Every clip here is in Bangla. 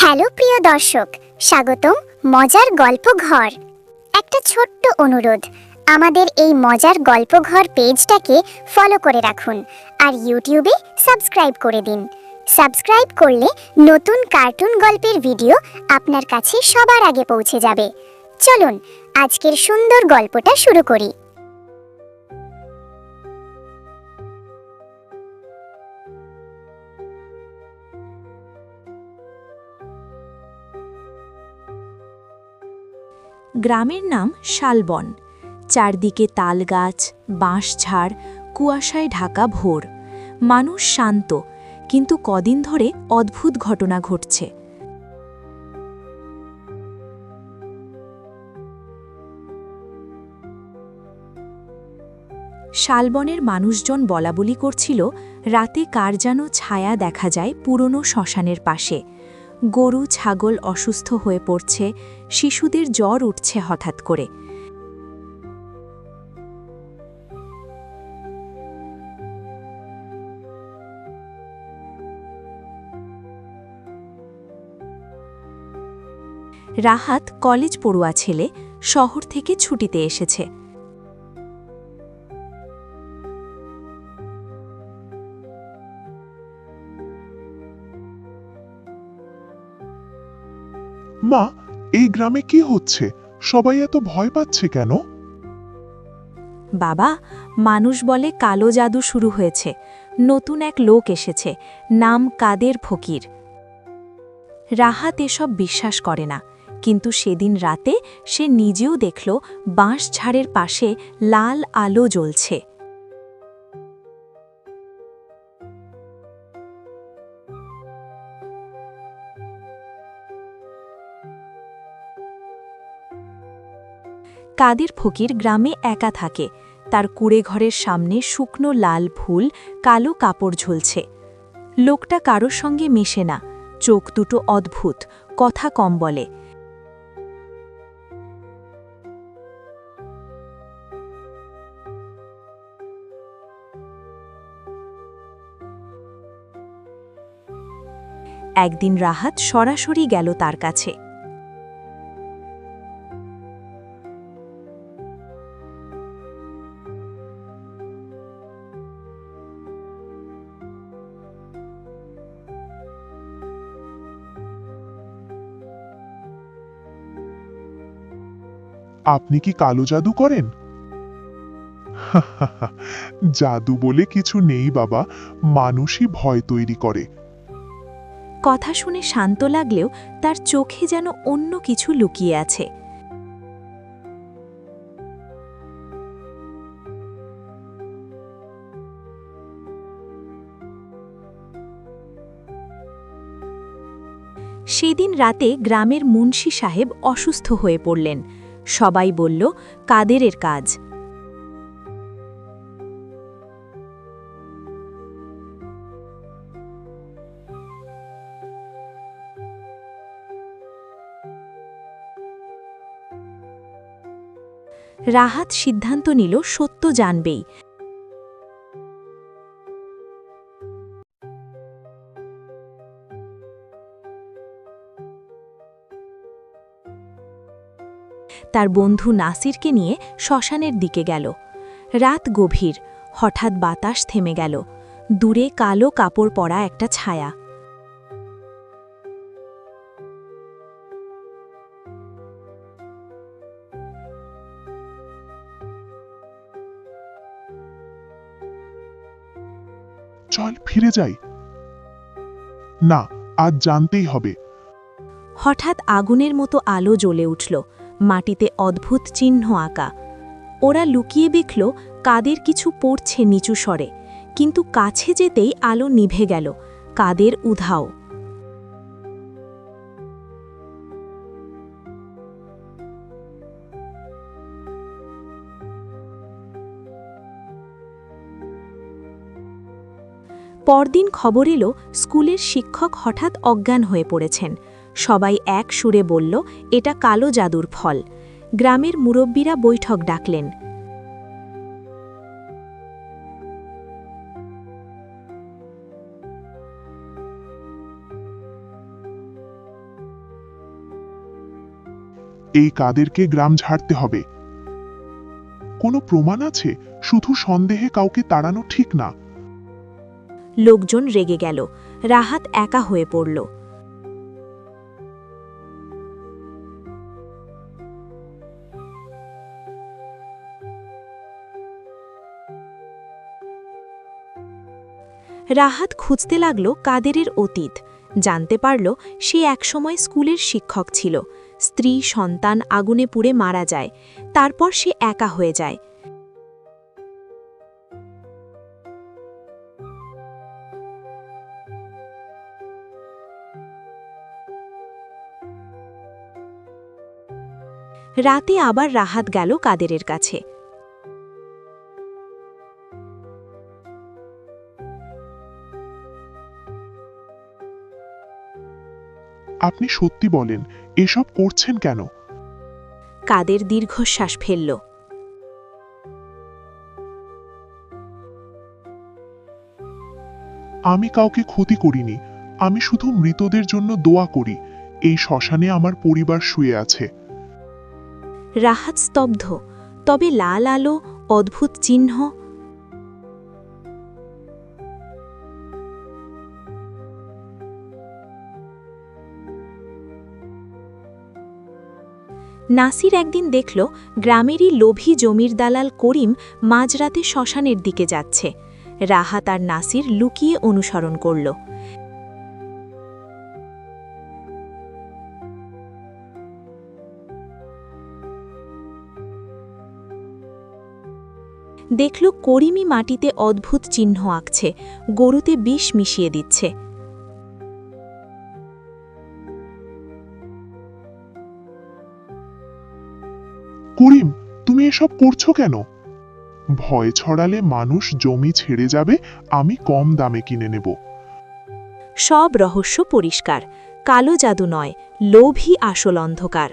হ্যালো প্রিয় দর্শক, স্বাগতম মজার গল্প ঘর। একটা ছোট্ট অনুরোধ, আমাদের এই মজার গল্প ঘর পেজটাকে ফলো করে রাখুন আর ইউটিউবে সাবস্ক্রাইব করে দিন। সাবস্ক্রাইব করলে নতুন কার্টুন গল্পের ভিডিও আপনার কাছে সবার আগে পৌঁছে যাবে। চলুন আজকের সুন্দর গল্পটা শুরু করি। গ্রামের নাম শালবন। চারদিকে তালগাছ, বাঁশঝাড়, কুয়াশায় ঢাকা ভোর। মানুষ শান্ত, কিন্তু কদিন ধরে অদ্ভুত ঘটনা ঘটছে। শালবনের মানুষজন বলাবলি করছিল, রাতে কার যেন ছায়া দেখা যায় পুরনো শ্মশানের পাশে। গরু ছাগল অসুস্থ হয়ে পড়ছে, শিশুদের জ্বর উঠছে হঠাৎ করে। রাহাত কলেজ পড়ুয়া ছেলে, শহর থেকে ছুটিতে এসেছে। মা, এই গ্রামে কি হচ্ছে? সবাই এত ভয় পাচ্ছে কেন? বাবা, মানুষ বলে কালো জাদু শুরু হয়েছে। নতুন এক লোক এসেছে, নাম কাদের ফকির। রাহাত এসব বিশ্বাস করে না, কিন্তু সেদিন রাতে সে নিজেও দেখল বাঁশঝাড়ের পাশে লাল আলো জ্বলছে। কাদের ফকির গ্রামে একা থাকে। তার কুড়ে ঘরের সামনে শুকনো লাল ফুল, কালো কাপড় ঝুলছে। লোকটা কারোর সঙ্গে মেশে না, চোখ দুটো অদ্ভুত, কথা কম বলে। একদিন রাহাত সরাসরি গেল তার কাছে। আপনি কি কালো জাদু করেন? জাদু বলে কিছু নেই বাবা, মানুষই ভয় তৈরি করে। কথা শুনে শান্ত লাগলেও তার চোখে যেন অন্য কিছু লুকিয়ে আছে। সেদিন রাতে গ্রামের মুন্সি সাহেব অসুস্থ হয়ে পড়লেন। সবাই বলল, কাদেরের কাজ। রাহাত সিদ্ধান্ত নিল সত্য জানবেই। তার বন্ধু নাসিরকে নিয়ে শ্মশানের দিকে গেল। রাত গভীর, হঠাৎ বাতাস থেমে গেল। দূরে কালো কাপড় পরা একটা ছায়া। চল ফিরে যাই। না, আজ জানতেই হবে। হঠাৎ আগুনের মতো আলো জ্বলে উঠল, মাটিতে অদ্ভুত চিহ্ন আঁকা। ওরা লুকিয়ে দেখল কাদের কিছু পড়ছে নিচু স্বরে, কিন্তু কাছে যেতেই আলো নিভে গেল। কাদের উধাও। পরদিন খবর এলো, স্কুলের শিক্ষক হঠাৎ অজ্ঞান হয়ে পড়েছেন। সবাই এক সুরে বলল, এটা কালো জাদুর ফল। গ্রামের মুরব্বীরা বৈঠক ডাকলেন। এই কাদেরকে গ্রাম ছাড়তে হবে। কোনো প্রমাণ আছে? শুধু সন্দেহে কাউকে তাড়ানো ঠিক না। লোকজন রেগে গেল। রাহাত একা হয়ে পড়ল। রাহাত খুঁজতে লাগল কাদেরের অতীত। জানতে পারল সে একসময় স্কুলের শিক্ষক ছিল। স্ত্রী সন্তান আগুনে পুড়ে মারা যায়। তারপর সে একা হয়ে যায়। রাতে আবার রাহাত গেল কাদেরের কাছে। আপনি সত্যি বলেন, এসব করছেন কেন? কাদের দীর্ঘশ্বাস ফেলল। আমি কাউকে ক্ষতি করিনি। আমি শুধু মৃতদের জন্য দোয়া করি। এই শ্মশানে আমার পরিবার শুয়ে আছে। রাহাত স্তব্ধ। তবে লাল আলো, অদ্ভুত চিহ্ন। নাসির একদিন দেখল গ্রামেরই লোভী জমির দালাল করিম মাঝরাতে শ্মশানের দিকে যাচ্ছে। রাহাত আর নাসির লুকিয়ে অনুসরণ করল। দেখল করিমই মাটিতে অদ্ভুত চিহ্ন আঁকছে, গরুতে বিষ মিশিয়ে দিচ্ছে। করিম, তুমি এসব করছো কেন? ভয় ছড়ালে মানুষ জমি ছেড়ে যাবে। আমি কম দামে কিনে নেব। সব রহস্য পরিষ্কার। কালো জাদু নয়, লোভই আসল অন্ধকার।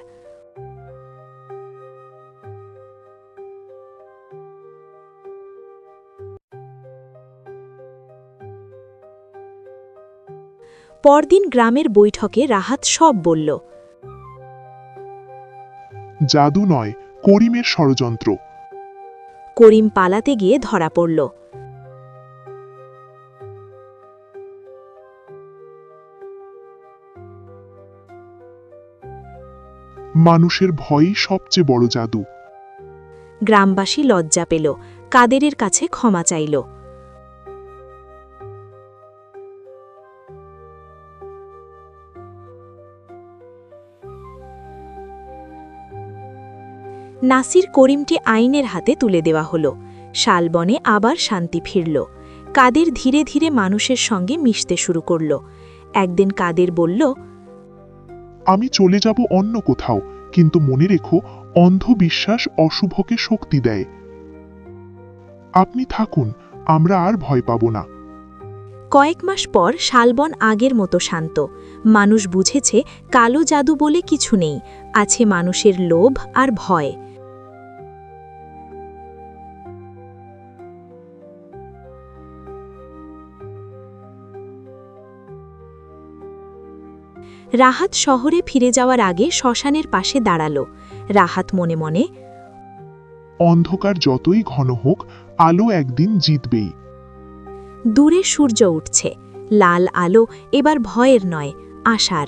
পরদিন গ্রামের বৈঠকে রাহাত সব বলল। জাদু নয়, করিমের ষড়যন্ত্র। করিম পালাতে গিয়ে ধরা পড়ল। মানুষের ভয়ই সবচেয়ে বড় জাদু। গ্রামবাসী লজ্জা পেল, কাদেরের কাছে ক্ষমা চাইল। নাসির করিমটি আইনের হাতে তুলে দেওয়া হল। শালবনে আবার শান্তি ফিরল। কাদের ধীরে ধীরে মানুষের সঙ্গে মিশতে শুরু করল। একদিন কাদের বলল, আমি চলে যাব অন্য কোথাও, কিন্তু মনে রেখো, অন্ধবিশ্বাস অশুভকে শক্তি দেয়। আপনি থাকুন, আমরা আর ভয় পাব না। কয়েক মাস পর শালবন আগের মতো শান্ত। মানুষ বুঝেছে কালো জাদু বলে কিছু নেই, আছে মানুষের লোভ আর ভয়। রাহাত শহরে ফিরে যাওয়ার আগে শ্মশানের পাশে দাঁড়াল। রাহাত মনে মনে, অন্ধকার যতই ঘন হোক, আলো একদিন জিতবেই। দূরে সূর্য উঠছে। লাল আলো এবার ভয়ের নয়, আশার।